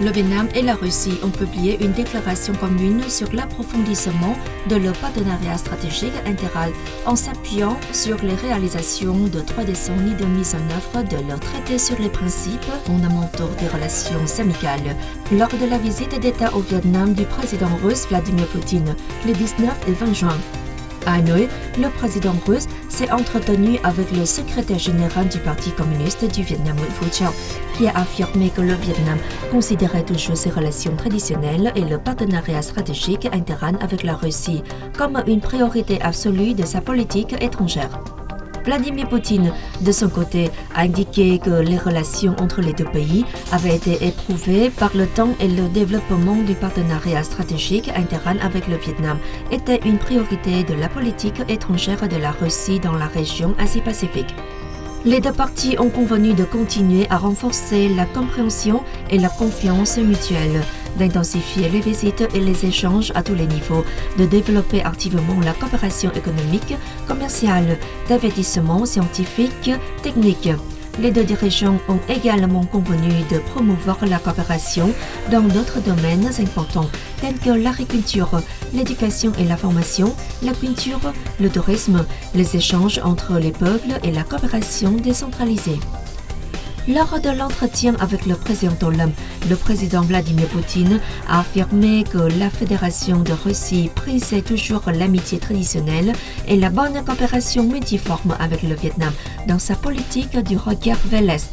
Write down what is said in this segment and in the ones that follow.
Le Vietnam et la Russie ont publié une déclaration commune sur l'approfondissement de leur partenariat stratégique intégral en s'appuyant sur les réalisations de 3 décennies de mise en œuvre de leur traité sur les principes fondamentaux des relations amicales lors de la visite d'État au Vietnam du président russe Vladimir Poutine les 19 et 20 juin. À Hanoï, le président russe s'est entretenu avec le secrétaire général du Parti communiste du Vietnam, Nguyen Phu Trong, qui a affirmé que le Vietnam considérait toujours ses relations traditionnelles et le partenariat stratégique intégral avec la Russie comme une priorité absolue de sa politique étrangère. Vladimir Poutine, de son côté, a indiqué que les relations entre les deux pays avaient été éprouvées par le temps et le développement du partenariat stratégique intégral avec le Vietnam était une priorité de la politique étrangère de la Russie dans la région Asie-Pacifique. Les deux parties ont convenu de continuer à renforcer la compréhension et la confiance mutuelle, d'intensifier les visites et les échanges à tous les niveaux, de développer activement la coopération économique, commerciale, d'investissement scientifique, technique. Les deux dirigeants ont également convenu de promouvoir la coopération dans d'autres domaines importants tels que l'agriculture, l'éducation et la formation, la culture, le tourisme, les échanges entre les peuples et la coopération décentralisée. Lors de l'entretien avec le président Olam, le président Vladimir Poutine a affirmé que la Fédération de Russie prisait toujours l'amitié traditionnelle et la bonne coopération multiforme avec le Vietnam dans sa politique du regard vers l'Est.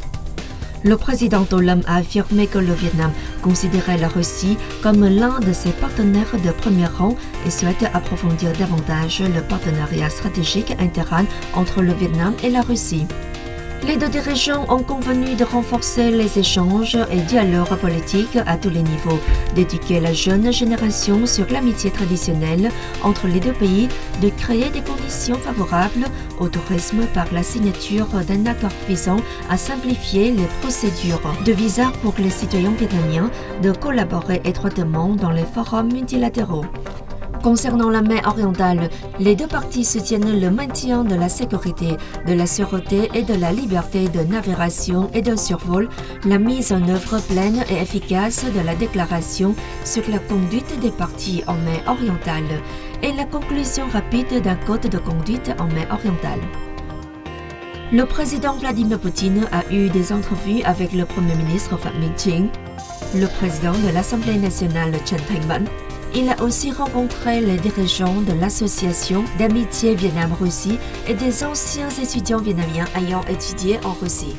Le président Olam a affirmé que le Vietnam considérait la Russie comme l'un de ses partenaires de premier rang et souhaite approfondir davantage le partenariat stratégique intégral entre le Vietnam et la Russie. Les deux dirigeants ont convenu de renforcer les échanges et dialogues politiques à tous les niveaux, d'éduquer la jeune génération sur l'amitié traditionnelle entre les deux pays, de créer des conditions favorables au tourisme par la signature d'un accord visant à simplifier les procédures de visa pour les citoyens vietnamiens, de collaborer étroitement dans les forums multilatéraux. Concernant la mer orientale, les deux parties soutiennent le maintien de la sécurité, de la sûreté et de la liberté de navigation et de survol, la mise en œuvre pleine et efficace de la déclaration sur la conduite des parties en mer orientale et la conclusion rapide d'un code de conduite en mer orientale. Le président Vladimir Poutine a eu des entrevues avec le premier ministre Phạm Minh Chính, le président de l'Assemblée nationale Trần Thanh Mẫn. Il a aussi rencontré les dirigeants de l'association d'amitié Vietnam-Russie et des anciens étudiants vietnamiens ayant étudié en Russie.